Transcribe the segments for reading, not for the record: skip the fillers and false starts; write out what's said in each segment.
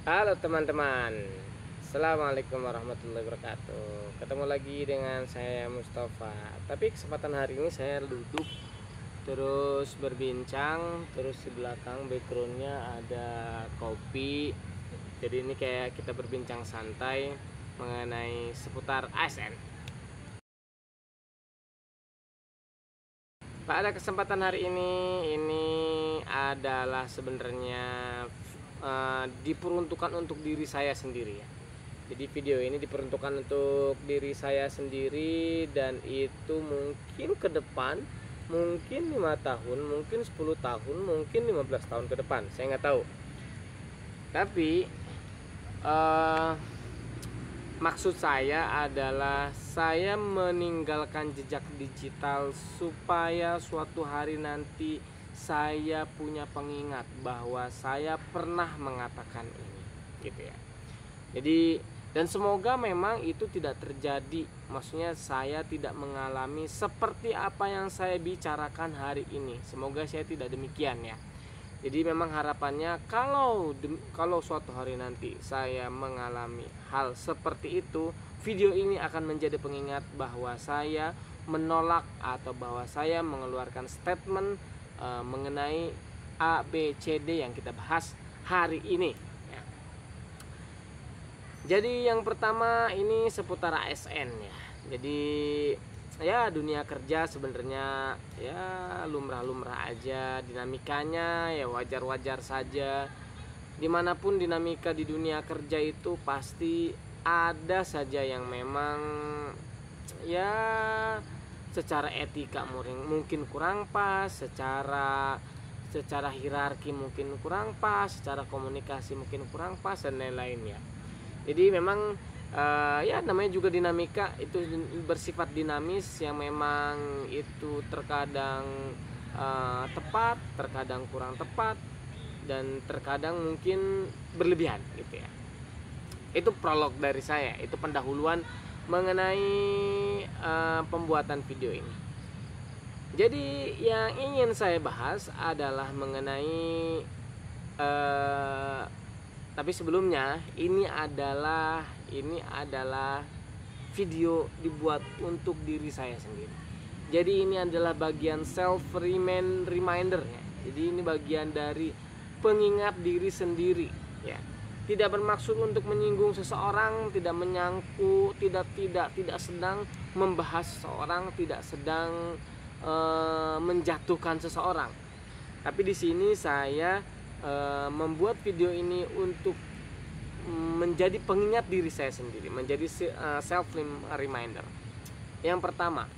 Halo teman-teman, Assalamualaikum warahmatullahi wabarakatuh. Ketemu lagi dengan saya Mustafa. Tapi kesempatan hari ini saya duduk terus berbincang. Terus di belakang backgroundnya ada kopi. Jadi ini kayak kita berbincang santai mengenai seputar ASN. Pada kesempatan hari ini adalah sebenarnya diperuntukkan untuk diri saya sendiri ya. Jadi video ini diperuntukkan untuk diri saya sendiri, dan itu mungkin ke depan, mungkin 5 tahun, mungkin 10 tahun, mungkin 15 tahun ke depan, saya nggak tahu. Tapi maksud saya adalah saya meninggalkan jejak digital supaya suatu hari nanti saya punya pengingat bahwa saya pernah mengatakan ini, gitu ya. Jadi, dan semoga memang itu tidak terjadi. Maksudnya saya tidak mengalami seperti apa yang saya bicarakan hari ini. Semoga saya tidak demikian ya. Jadi memang harapannya kalau suatu hari nanti saya mengalami hal seperti itu, video ini akan menjadi pengingat bahwa saya menolak atau bahwa saya mengeluarkan statement mengenai A, B, C, D yang kita bahas hari ini. Jadi yang pertama ini seputar ASN ya. Jadi ya dunia kerja sebenarnya ya lumrah-lumrah aja, dinamikanya ya wajar-wajar saja. Dimanapun dinamika di dunia kerja itu pasti ada saja yang memang ya secara etika mungkin kurang pas, secara hierarki mungkin kurang pas, secara komunikasi mungkin kurang pas, dan lain-lain ya. Jadi memang ya namanya juga dinamika, itu bersifat dinamis yang memang itu terkadang tepat, terkadang kurang tepat, dan terkadang mungkin berlebihan gitu ya. Itu prolog dari saya, itu pendahuluan mengenai pembuatan video ini. Jadi yang ingin saya bahas adalah mengenai tapi sebelumnya ini adalah video dibuat untuk diri saya sendiri. Jadi ini adalah bagian self reminder ya. Jadi ini bagian dari pengingat diri sendiri ya. Tidak bermaksud untuk menyinggung seseorang, tidak menyangkut, tidak sedang membahas seseorang, tidak sedang menjatuhkan seseorang. Tapi di sini saya membuat video ini untuk menjadi pengingat diri saya sendiri, menjadi self reminder. Yang pertama,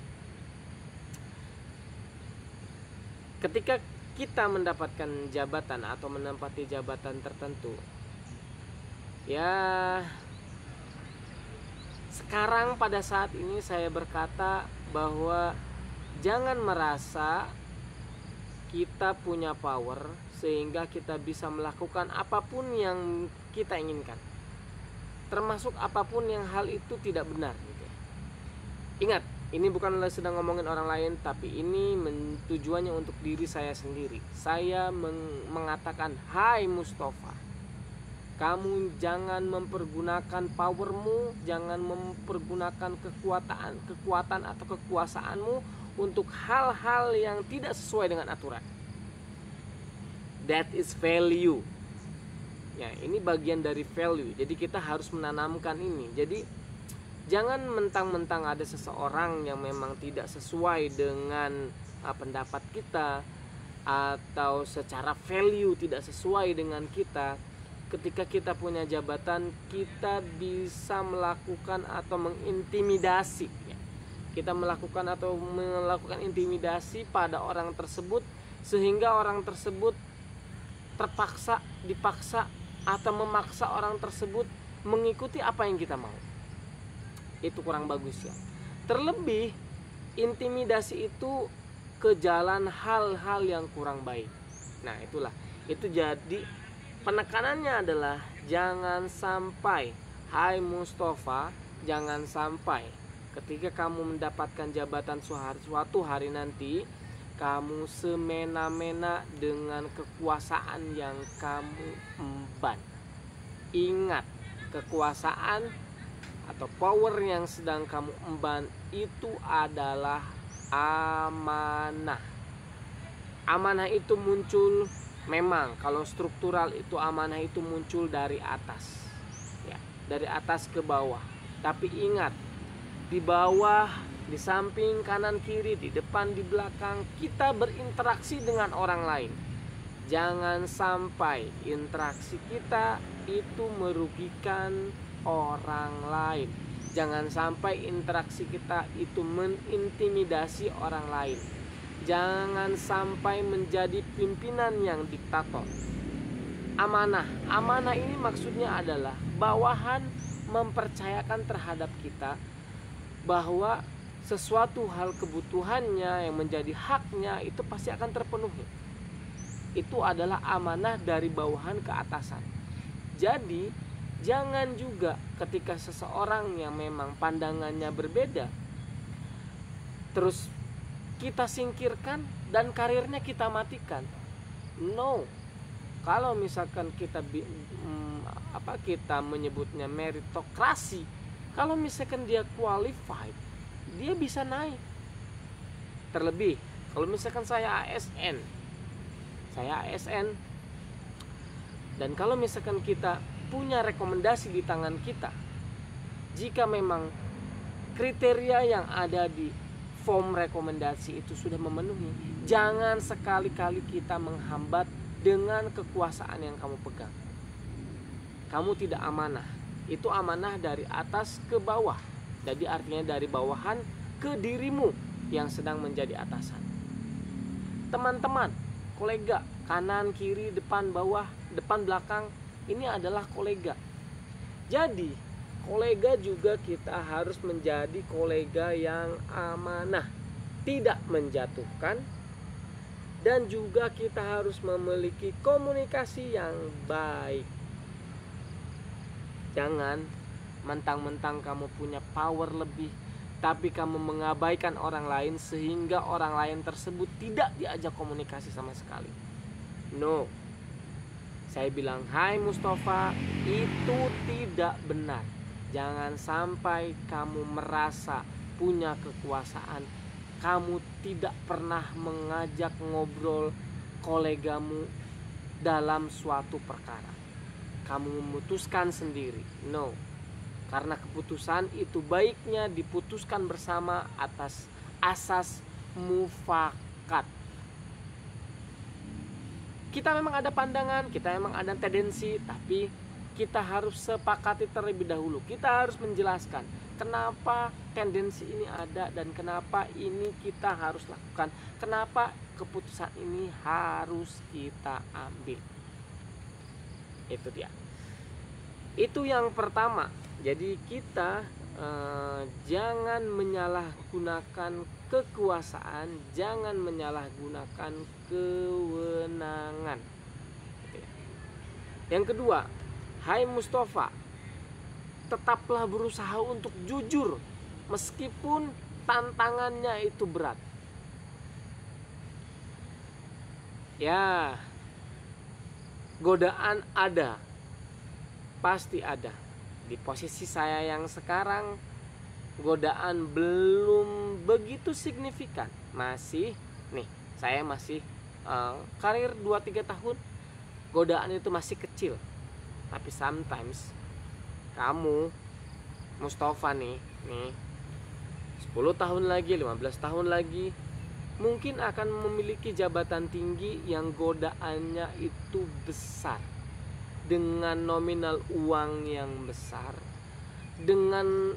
ketika kita mendapatkan jabatan atau menempati jabatan tertentu, ya sekarang pada saat ini saya berkata bahwa jangan merasa kita punya power sehingga kita bisa melakukan apapun yang kita inginkan, termasuk apapun yang hal itu tidak benar gitu. Ingat, ini bukanlah sedang ngomongin orang lain, tapi ini tujuannya untuk diri saya sendiri. Saya mengatakan, hai Mustafa, kamu jangan mempergunakan powermu, jangan mempergunakan kekuatan atau kekuasaanmu untuk hal-hal yang tidak sesuai dengan aturan. That is value. Ya, ini bagian dari value. Jadi kita harus menanamkan ini. Jadi jangan mentang-mentang ada seseorang yang memang tidak sesuai dengan pendapat kita, atau secara value tidak sesuai dengan kita. Ketika kita punya jabatan, kita bisa melakukan atau mengintimidasi ya. Kita melakukan intimidasi pada orang tersebut, sehingga orang tersebut dipaksa atau memaksa orang tersebut mengikuti apa yang kita mau. Itu kurang bagus ya. Terlebih intimidasi itu ke jalan hal-hal yang kurang baik. Nah itulah, itu jadi penekanannya adalah jangan sampai, hai Mustafa, jangan sampai ketika kamu mendapatkan jabatan suatu hari nanti, kamu semena-mena dengan kekuasaan yang kamu emban. Ingat, kekuasaan atau power yang sedang kamu emban itu adalah amanah. Amanah itu muncul, memang kalau struktural itu amanah itu muncul dari atas, ya, dari atas ke bawah. Tapi ingat, di bawah, di samping, kanan, kiri, di depan, di belakang, kita berinteraksi dengan orang lain. Jangan sampai interaksi kita itu merugikan orang lain. Jangan sampai interaksi kita itu mengintimidasi orang lain. Jangan sampai menjadi pimpinan yang diktator. Amanah ini maksudnya adalah bawahan mempercayakan terhadap kita bahwa sesuatu hal kebutuhannya yang menjadi haknya itu pasti akan terpenuhi. Itu adalah amanah dari bawahan ke atasan. Jadi jangan juga ketika seseorang yang memang pandangannya berbeda terus kita singkirkan dan karirnya kita matikan. No. Kalau misalkan kita kita menyebutnya meritokrasi, kalau misalkan dia qualified, dia bisa naik. Terlebih kalau misalkan saya ASN, dan kalau misalkan kita punya rekomendasi di tangan kita, jika memang kriteria yang ada di form rekomendasi itu sudah memenuhi, jangan sekali-kali kita menghambat dengan kekuasaan yang kamu pegang. Kamu tidak amanah. Itu amanah dari atas ke bawah. Jadi artinya dari bawahan ke dirimu yang sedang menjadi atasan. Teman-teman, kolega, kanan, kiri, depan, bawah, depan, belakang, ini adalah kolega. Jadi kolega juga kita harus menjadi kolega yang amanah, tidak menjatuhkan, dan juga kita harus memiliki komunikasi yang baik. Jangan mentang-mentang kamu punya power lebih tapi kamu mengabaikan orang lain sehingga orang lain tersebut tidak diajak komunikasi sama sekali. No. Saya bilang, hai Mustafa, itu tidak benar. Jangan sampai kamu merasa punya kekuasaan, kamu tidak pernah mengajak ngobrol kolegamu dalam suatu perkara. Kamu memutuskan sendiri. No. Karena keputusan itu baiknya diputuskan bersama atas asas mufakat. Kita memang ada pandangan, kita memang ada tendensi, tapi kita harus sepakati terlebih dahulu. Kita harus menjelaskan kenapa tendensi ini ada dan kenapa ini kita harus lakukan. Kenapa keputusan ini harus kita ambil. Itu dia. Itu yang pertama. Jadi kita jangan menyalahgunakan kekuasaan, jangan menyalahgunakan kewenangan. Yang kedua, hai Mustafa, tetaplah berusaha untuk jujur meskipun tantangannya itu berat. Ya, godaan ada, pasti ada. Di posisi saya yang sekarang, godaan belum begitu signifikan. Masih, nih, saya masih karir 2-3 tahun, godaan itu masih kecil. Tapi sometimes kamu, Mustafa nih 10 tahun lagi, 15 tahun lagi, mungkin akan memiliki jabatan tinggi yang godaannya itu besar. Dengan nominal uang yang besar, dengan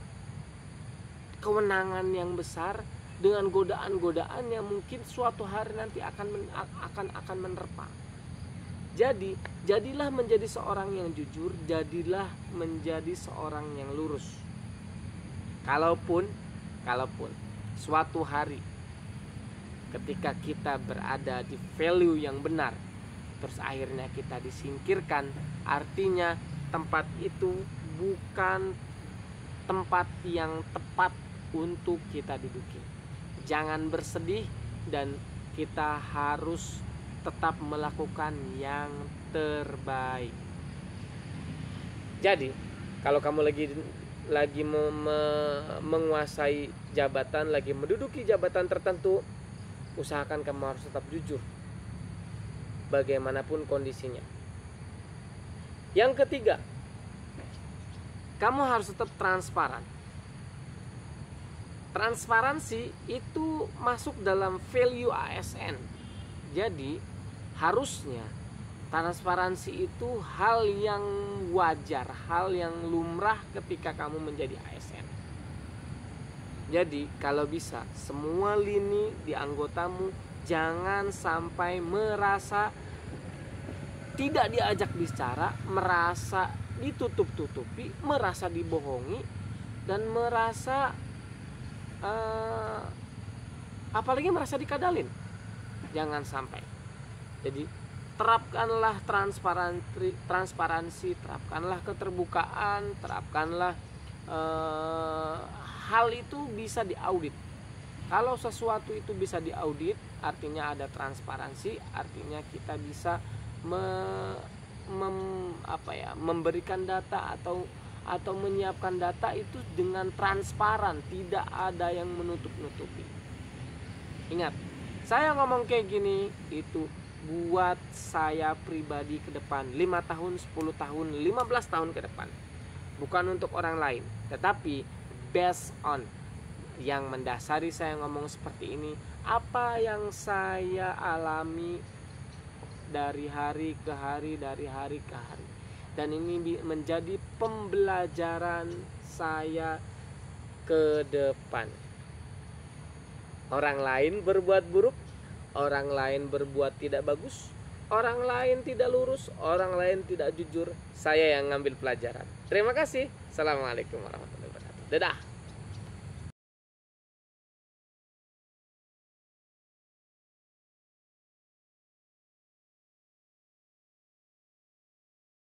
kewenangan yang besar, dengan godaan-godaan yang mungkin suatu hari nanti akan menerpa. Jadi, jadilah menjadi seorang yang jujur, jadilah menjadi seorang yang lurus. Kalaupun suatu hari ketika kita berada di value yang benar, terus akhirnya kita disingkirkan, artinya tempat itu bukan tempat yang tepat untuk kita duduki. Jangan bersedih dan kita harus tetap melakukan yang terbaik. Jadi kalau kamu lagi menguasai jabatan, lagi menduduki jabatan tertentu, usahakan kamu harus tetap jujur bagaimanapun kondisinya. Yang ketiga, kamu harus tetap transparan. Transparansi itu masuk dalam value ASN. Jadi harusnya transparansi itu hal yang wajar, hal yang lumrah ketika kamu menjadi ASN. Jadi kalau bisa semua lini di anggotamu jangan sampai merasa tidak diajak bicara, merasa ditutup-tutupi, merasa dibohongi, dan merasa apalagi merasa dikadalin. Jangan sampai. Jadi terapkanlah transparansi, terapkanlah keterbukaan, terapkanlah hal itu bisa diaudit. Kalau sesuatu itu bisa diaudit, artinya ada transparansi, artinya kita bisa memberikan data atau menyiapkan data itu dengan transparan, tidak ada yang menutup-nutupi. Ingat, saya ngomong kayak gini itu buat saya pribadi ke depan 5 tahun, 10 tahun, 15 tahun ke depan. Bukan untuk orang lain, tetapi based on yang mendasari saya ngomong seperti ini, apa yang saya alami dari hari ke hari, dari hari ke hari. Dan ini menjadi pembelajaran saya ke depan. Orang lain berbuat buruk, orang lain berbuat tidak bagus, orang lain tidak lurus, orang lain tidak jujur. Saya yang ngambil pelajaran. Terima kasih. Assalamualaikum warahmatullahi wabarakatuh. Dadah.